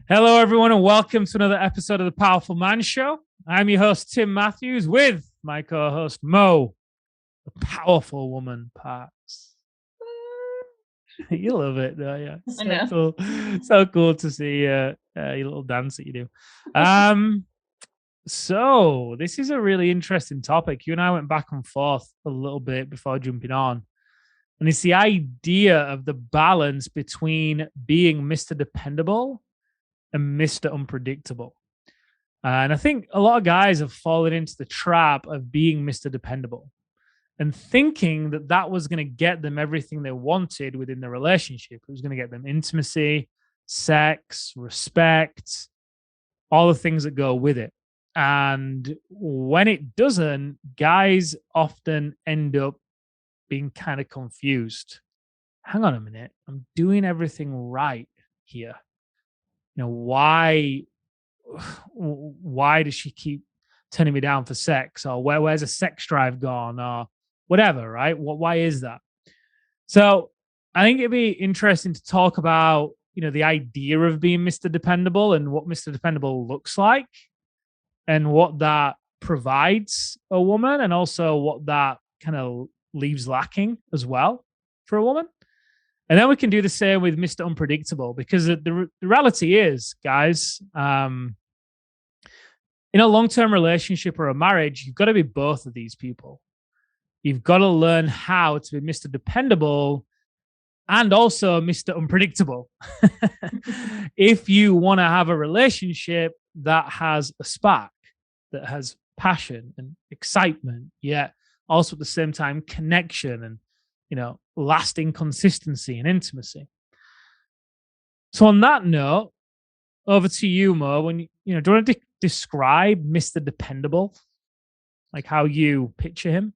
Hello, everyone, and welcome to another episode of the Powerful Man Show. I'm your host, Tim Matthews, with my co host, Mo, the powerful woman, Parks. You love it, don't you? I So know. cool. So cool to see your little dance that you do. So, this is a really interesting topic. You and I went back and forth a little bit before jumping on. And it's the idea of the balance between being Mr. Dependable and Mr. Unpredictable. And I think a lot of guys have fallen into the trap of being Mr. Dependable and thinking that that was going to get them everything they wanted within the relationship. It was going to get them intimacy, sex, respect, all the things that go with it. And when it doesn't, guys often end up being kind of confused. Hang on a minute, I'm doing everything right here. Why does she keep turning me down for sex, or where's the sex drive gone, or whatever, right? Why is that? So I think it'd be interesting to talk about the idea of being Mr. Dependable and what Mr. Dependable looks like and what that provides a woman, and also what that kind of leaves lacking as well for a woman. And then we can do the same with Mr. Unpredictable, because the reality is, guys, in a long-term relationship or a marriage, you've got to be both of these people. You've got to learn how to be Mr. Dependable and also Mr. Unpredictable. If you want to have a relationship that has a spark, that has passion and excitement, yet also at the same time connection and lasting consistency and intimacy. So on that note, over to you, Mo. When do you want to describe Mr. Dependable, like how you picture him?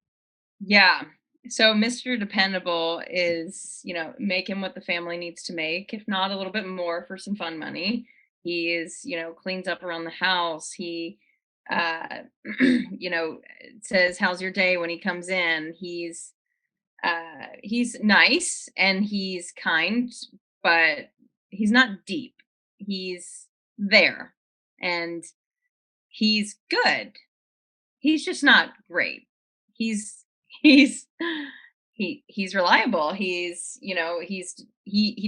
Yeah. So Mr. Dependable is, make him what the family needs to make, if not a little bit more for some fun money. He is, cleans up around the house. He says, "How's your day?" when he comes in. He's nice and he's kind, but he's not deep. He's there and he's good. He's just not great. He's he's he's reliable. He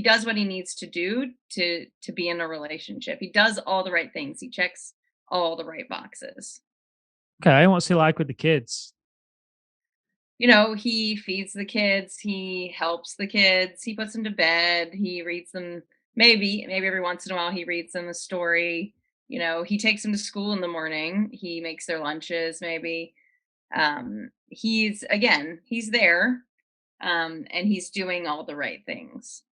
does what he needs to do to be in a relationship. He does all the right things. He checks all the right boxes. Okay, what's he like with the kids? He feeds the kids, he helps the kids, he puts them to bed, he reads them, maybe every once in a while he reads them a story. He takes them to school in the morning, he makes their lunches maybe. He's there, and he's doing all the right things.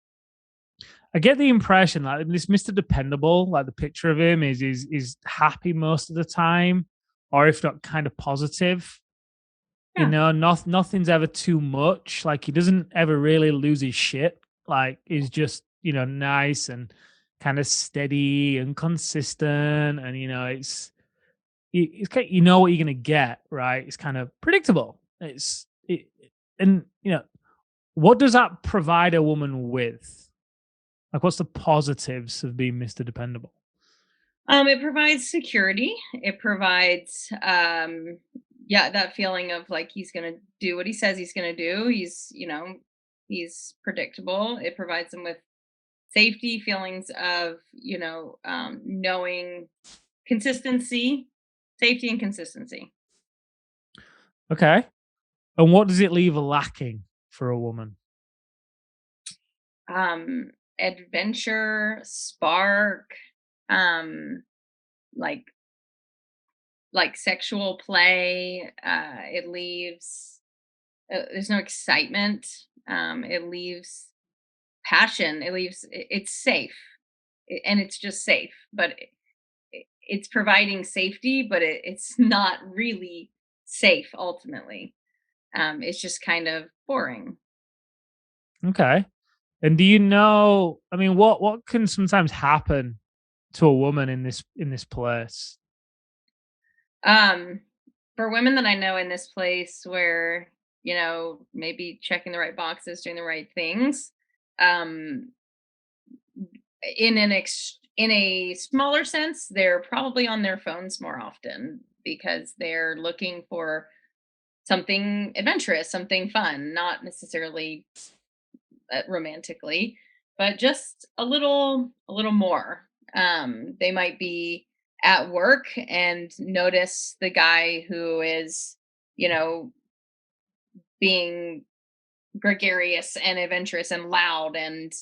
I get the impression that this Mr. Dependable, like the picture of him, is happy most of the time, or if not, kind of positive. Yeah. Nothing's ever too much. Like, he doesn't ever really lose his shit. Like, he's just nice and kind of steady and consistent, and it's kind of, what you're gonna get, right? It's kind of predictable. And what does that provide a woman with? Like, what's the positives of being Mr. Dependable? It provides security. It provides, yeah, that feeling of like he's gonna do what he says he's gonna do. He's predictable. It provides them with safety, feelings of, knowing consistency, safety and consistency. Okay. And what does it leave lacking for a woman? Adventure, spark, um, like sexual play. It leaves there's no excitement. It leaves passion. It's safe, and it's just safe, but it's providing safety, but it's not really safe ultimately. It's just kind of boring. Okay. And do you know, I mean, what can sometimes happen to a woman in this place? Um, for women that I know in this place where, maybe checking the right boxes, doing the right things, um, in an in a smaller sense, they're probably on their phones more often because they're looking for something adventurous, something fun, not necessarily romantically, but just a little more. They might be at work and notice the guy who is, you know, being gregarious and adventurous and loud and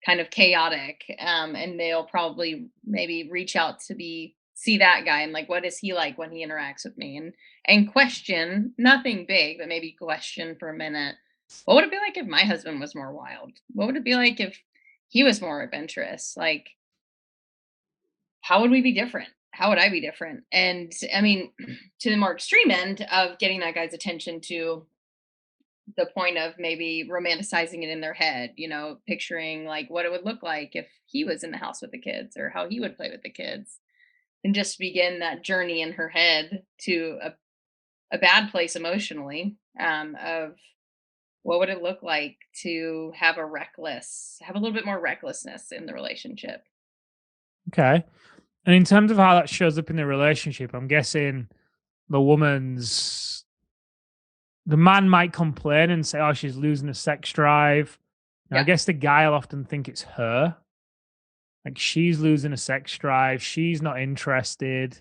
kind of chaotic, and they'll probably maybe reach out to be see that guy and like, what is he like when he interacts with me, and question, nothing big, but maybe question for a minute, what would it be like if my husband was more wild? What would it be like if he was more adventurous? Like, how would we be different? How would I be different? And I mean, to the more extreme end of getting that guy's attention, to the point of maybe romanticizing it in their head, picturing like what it would look like if he was in the house with the kids or how he would play with the kids, and just begin that journey in her head to a bad place emotionally, of what would it look like to have a little bit more recklessness in the relationship. Okay. And in terms of how that shows up in the relationship, I'm guessing the woman's the man might complain and say, "Oh, she's losing a sex drive." Now, I Yeah. guess the guy will often think it's her. Like she's losing a sex drive, she's not interested,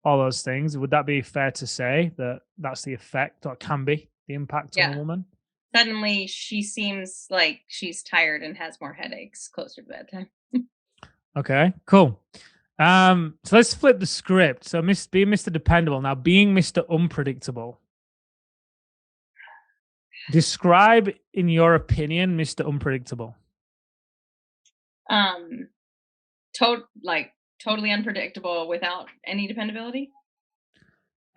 all those things. Would that be fair to say that that's the effect, or can be the impact on a Yeah. woman? Suddenly she seems like she's tired and has more headaches closer to bedtime. Okay, cool. So let's flip the script. So being Mr. Dependable, now being Mr. Unpredictable. Describe, in your opinion, Mr. Unpredictable. um like totally unpredictable without any dependability.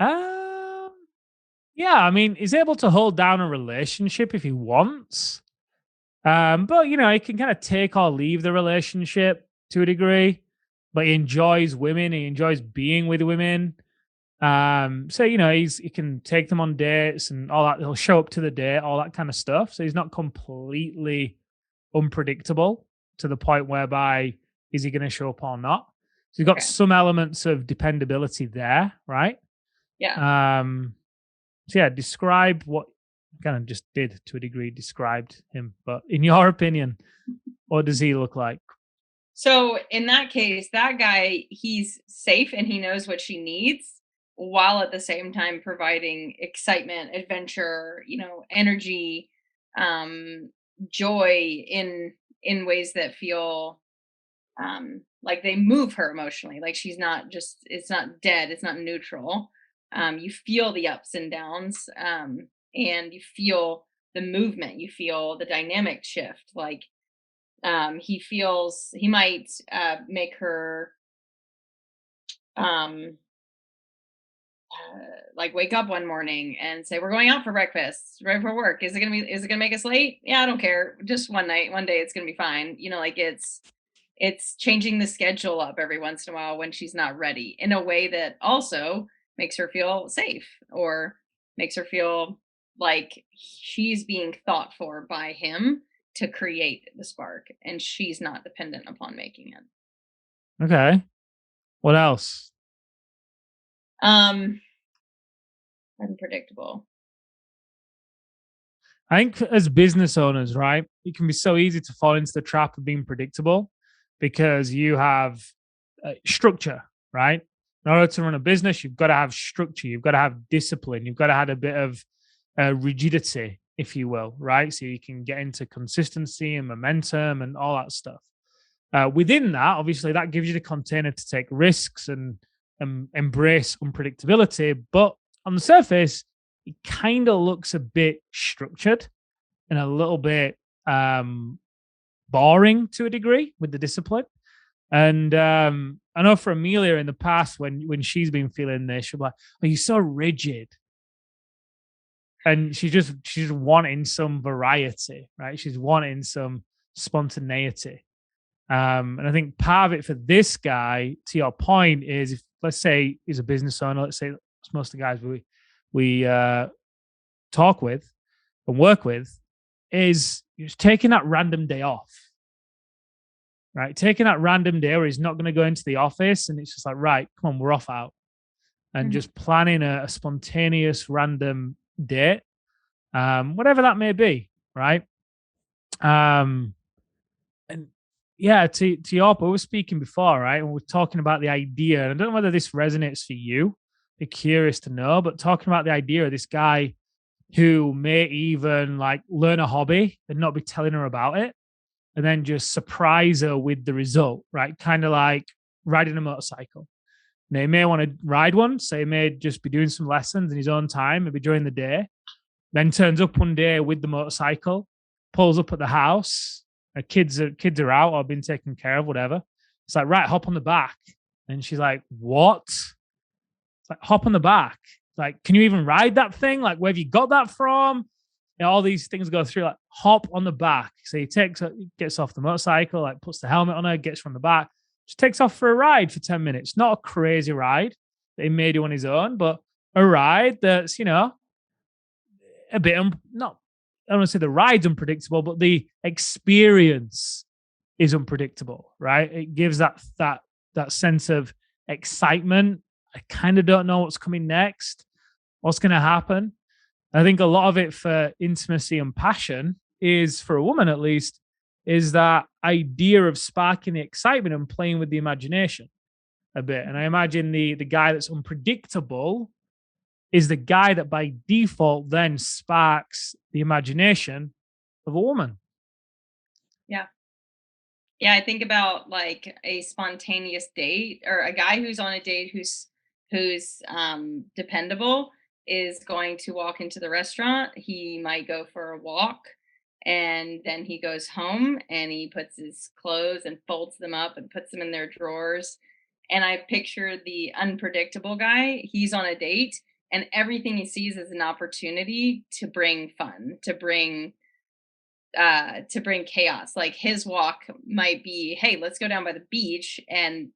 Um, yeah, I mean, he's able to hold down a relationship if he wants. But he can kind of take or leave the relationship to a degree. But he enjoys women. He enjoys being with women. So he can take them on dates and all that. He'll show up to the date, all that kind of stuff. So he's not completely unpredictable to the point whereby is he going to show up or not. So you've got Okay. some elements of dependability there, right? Yeah. Um, so yeah, describe what kind of just did to a degree, described him. But in your opinion, what does he look like? So in that case, that guy, he's safe and he knows what she needs, while at the same time providing excitement, adventure, energy, um, joy in ways that feel like they move her emotionally. Like she's not just, it's not dead, it's not neutral. You feel the ups and downs, and you feel the movement, you feel the dynamic shift. Like, he might make her, um, like wake up one morning and say, "We're going out for breakfast right for work. Is it gonna make us late? Yeah, I don't care. Just one day, it's gonna be fine." Like it's changing the schedule up every once in a while when she's not ready, in a way that also makes her feel safe, or makes her feel like she's being thought for by him to create the spark, and she's not dependent upon making it. Okay. What else? Um, Unpredictable. I think as business owners, right, it can be so easy to fall into the trap of being predictable because you have structure, right? In order to run a business, you've got to have structure, you've got to have discipline, you've got to have a bit of rigidity, if you will, right? So you can get into consistency and momentum and all that stuff. Within that, obviously, that gives you the container to take risks and embrace unpredictability. But on the surface, it kind of looks a bit structured and a little bit um, boring to a degree with the discipline. And I know for Amelia in the past, when she's been feeling this, she'll be like, "Oh, you're so rigid," and she's wanting some variety, right? She's wanting some spontaneity. And I think part of it for this guy, to your point, is if let's say he's a business owner, let's say it's most of the guys we talk with and work with, is just taking that random day off. right? Taking that random day where he's not going to go into the office and it's just like, right, come on, we're off out, and Mhm. just planning a spontaneous random date, whatever that may be, right? Um, and yeah, to your point, we were speaking before, right? And we're talking about the idea, and I don't know whether this resonates for you. Be curious to know, but talking about the idea of this guy who may even like learn a hobby and not be telling her about it, and then just surprise her with the result, right? Kind of like riding a motorcycle. Now, he may want to ride one, so he may just be doing some lessons in his own time, maybe during the day. Then turns up one day with the motorcycle, pulls up at the house. Kids are out or been taken care of, whatever. It's like, right, hop on the back. And she's like, what? It's like, hop on the back. Like, can you even ride that thing? Like, where have you got that from? And all these things go through, like, hop on the back. So he gets off the motorcycle, like, puts the helmet on her, gets from the back, just takes off for a ride for 10 minutes. Not a crazy ride that he may do on his own, but a ride that's, a bit not I don't want to say the ride's unpredictable, but the experience is unpredictable, right? It gives that sense of excitement. I kind of don't know what's coming next, what's going to happen. I think a lot of it for intimacy and passion is, for a woman at least, is that idea of sparking the excitement and playing with the imagination a bit. And I imagine the guy that's unpredictable is the guy that by default then sparks the imagination of a woman. Yeah. Yeah, I think about like a spontaneous date or a guy who's on a date who's dependable is going to walk into the restaurant. He might go for a walk and then he goes home and he puts his clothes and folds them up and puts them in their drawers. And I picture the unpredictable guy. He's on a date and everything he sees is an opportunity to bring fun, to bring chaos. Like his walk might be, hey, let's go down by the beach and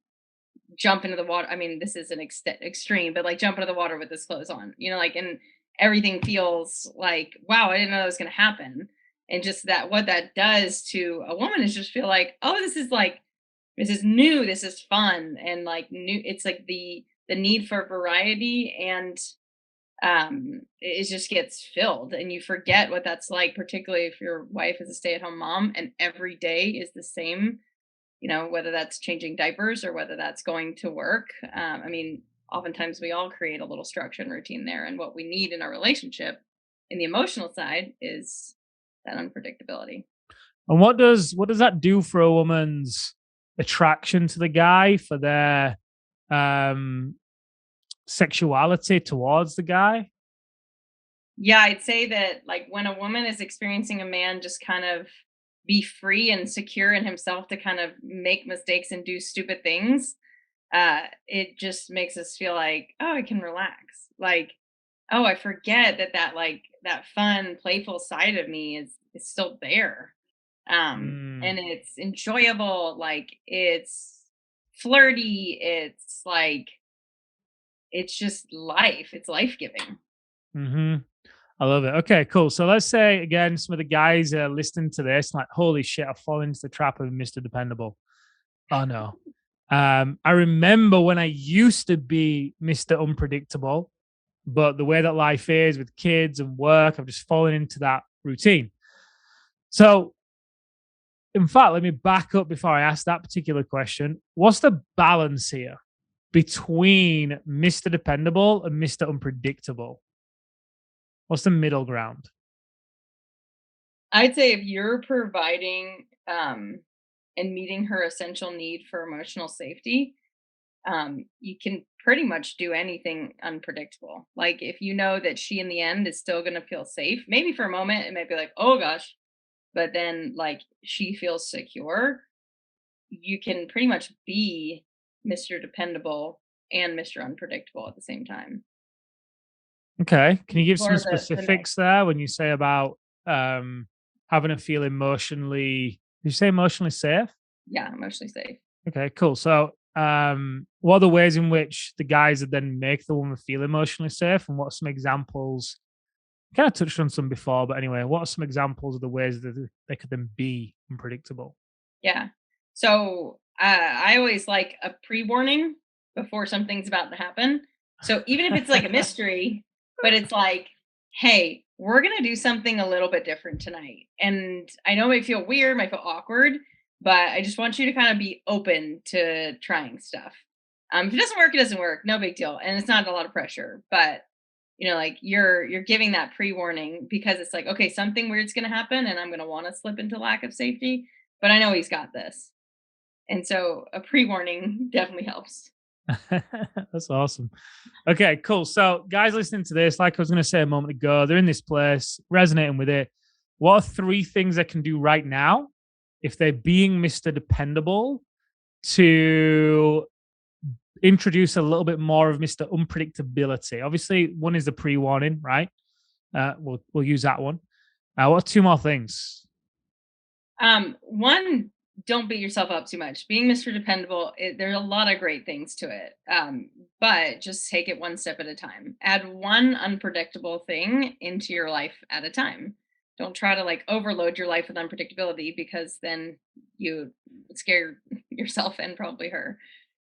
jump into the water. I mean, this is an extreme, but like jump into the water with his clothes on, like, and everything feels like, wow, I didn't know that was going to happen. And just that, what that does to a woman is just feel like, oh, this is new, this is fun, and like new. It's like the need for variety and it just gets filled and you forget what that's like, particularly if your wife is a stay-at-home mom and every day is the same, whether that's changing diapers or whether that's going to work. I mean, oftentimes we all create a little structure and routine there, and what we need in our relationship in the emotional side is that unpredictability. And what does that do for a woman's attraction to the guy, for their um sexuality towards the guy? Yeah, I'd say that like when a woman is experiencing a man just kind of be free and secure in himself to kind of make mistakes and do stupid things, it just makes us feel like, oh, I can relax. Like, oh, I forget that fun, playful side of me is still there. Mm, And it's enjoyable, like it's flirty, it's like it's just life. It's life giving. hmm I love it. Okay, cool. So let's say again, some of the guys are listening to this, like, holy shit, I've fallen into the trap of Mr. Dependable. Oh no. I remember when I used to be Mr. Unpredictable, but the way that life is with kids and work, I've just fallen into that routine. So, in fact, let me back up before I ask that particular question. What's the balance here between Mr. Dependable and Mr. Unpredictable? What's the middle ground? I'd say if you're providing and meeting her essential need for emotional safety, you can pretty much do anything unpredictable. Like if you know that she in the end is still going to feel safe, maybe for a moment it might be like, oh gosh, but then like she feels secure, you can pretty much be Mr. Dependable and Mr. Unpredictable at the same time. Okay. Can you give some Or the next, specifics there when you say about having to feel emotionally, did you say emotionally safe? yeah, emotionally safe. Okay, cool. So, what are the ways in which the guys would then make the woman feel emotionally safe, and what are some examples? Kind of touched on some before, but anyway, what are some examples of the ways that they could then be unpredictable? Yeah. So I always like a pre-warning before something's about to happen. So even if it's like a mystery, but it's like, hey, we're gonna do something a little bit different tonight. And I know it might feel weird, might feel awkward, but I just want you to kind of be open to trying stuff. If it doesn't work, it doesn't work. No big deal. And it's not a lot of pressure. But like you're giving that pre-warning because it's like, okay, something weird's gonna happen and I'm gonna want to slip into lack of safety. But I know he's got this. And so a pre-warning definitely helps. That's awesome. Okay, cool. So, guys listening to this, like I was going to say a moment ago, they're in this place, resonating with it. What are 3 things they can do right now if they're being Mr. Dependable to introduce a little bit more of Mr. Unpredictability? Obviously, one is the pre-warning, right? We'll use that one. What are 2 more things? One, don't beat yourself up too much. Being Mr. Dependable, there's a lot of great things to it. But just take it one step at a time. Add one unpredictable thing into your life at a time. Don't try to like overload your life with unpredictability because then you scare yourself and probably her.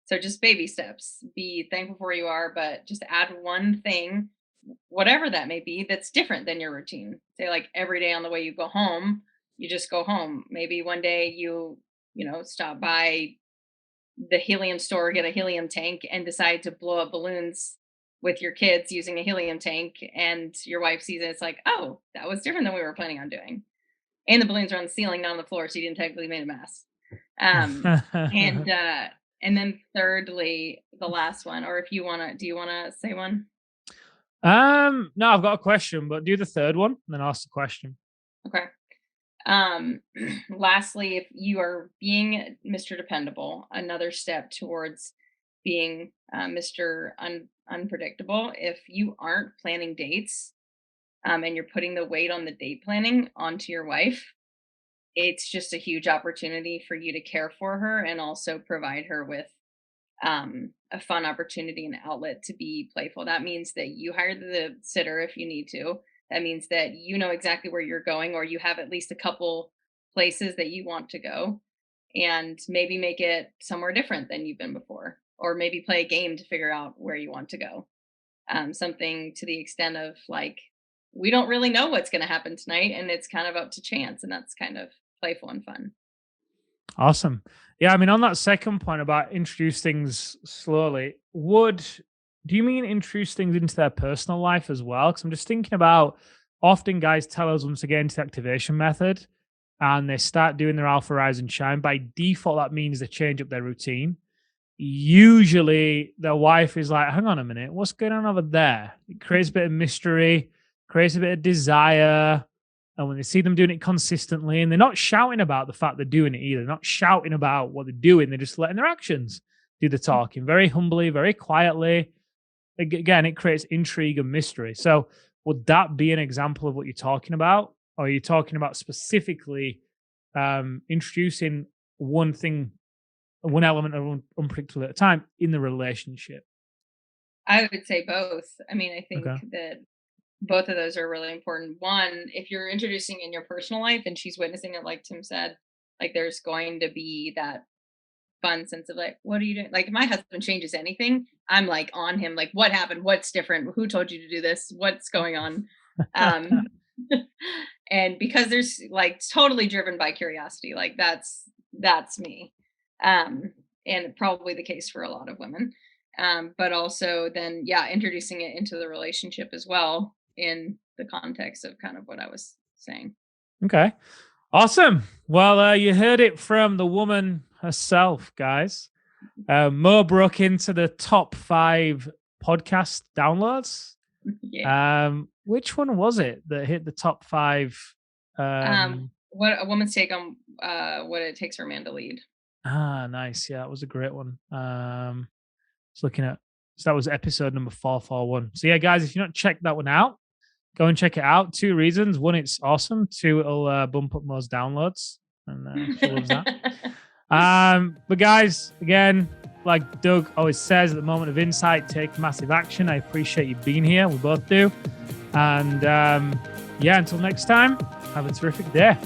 So just baby steps. Be thankful for where you are, but just add one thing, whatever that may be, that's different than your routine. Say like every day on the way you go home, you just go home. Maybe one day stop by the helium store, get a helium tank, and decide to blow up balloons with your kids using a helium tank. And your wife sees it. It's like, oh, that was different than we were planning on doing. And the balloons are on the ceiling, not on the floor, so you didn't technically make a mess. And and then thirdly, the last one, or if you wanna, do you wanna say one? No, I've got a question, but do the third one, and then ask the question. Okay. Lastly, if you are being Mr. Dependable, another step towards being Mr. Unpredictable, if you aren't planning dates and you're putting the weight on the date planning onto your wife, it's just a huge opportunity for you to care for her and also provide her with a fun opportunity and outlet to be playful. That means that you hire the sitter if you need to. That means that you know exactly where you're going, or you have at least a couple places that you want to go, and maybe make it somewhere different than you've been before, or maybe play a game to figure out where you want to go. Something to the extent of like, we don't really know what's going to happen tonight, and it's kind of up to chance, and that's kind of playful and fun. Awesome. Yeah, I mean, on that second point about introduce things slowly, do you mean introduce things into their personal life as well? Because I'm just thinking about often guys tell us once they get into the activation method and they start doing their alpha rise and shine. By default, that means they change up their routine. Usually their wife is like, hang on a minute, what's going on over there? It creates a bit of mystery, creates a bit of desire. And when they see them doing it consistently, and they're not shouting about the fact they're doing it either, they're not shouting about what they're doing, they're just letting their actions do the talking very humbly, very quietly. Again, it creates intrigue and mystery. So, would that be an example of what you're talking about? Or are you talking about specifically introducing one thing, one element of unpredictable at a time in the relationship? I would say both. I mean, I think Okay. that both of those are really important. One, if you're introducing in your personal life and she's witnessing it, like Tim said, like there's going to be that fun sense of like, what are you doing? Like, if my husband changes anything, I'm like on him, like, what happened? What's different? Who told you to do this? What's going on? Um, and because there's like totally driven by curiosity, like that's me. Um, and probably the case for a lot of women. But also then, yeah, introducing it into the relationship as well in the context of kind of what I was saying. Okay. Awesome. Well, you heard it from the woman herself, guys. Mo broke into the top 5 podcast downloads. Yeah. Which one was it that hit the top 5? What a woman's take on what it takes for a man to lead. Nice. Yeah, it was a great one. Just looking at, so that was episode number 441. So yeah, guys, if you're not checked that one out, go and check it out. 2 reasons: one, it's awesome; 2, it'll bump up most downloads, and she loves that. But guys, again, like Doug always says, at the moment of insight, take massive action. I appreciate you being here. We both do. And yeah, until next time, have a terrific day.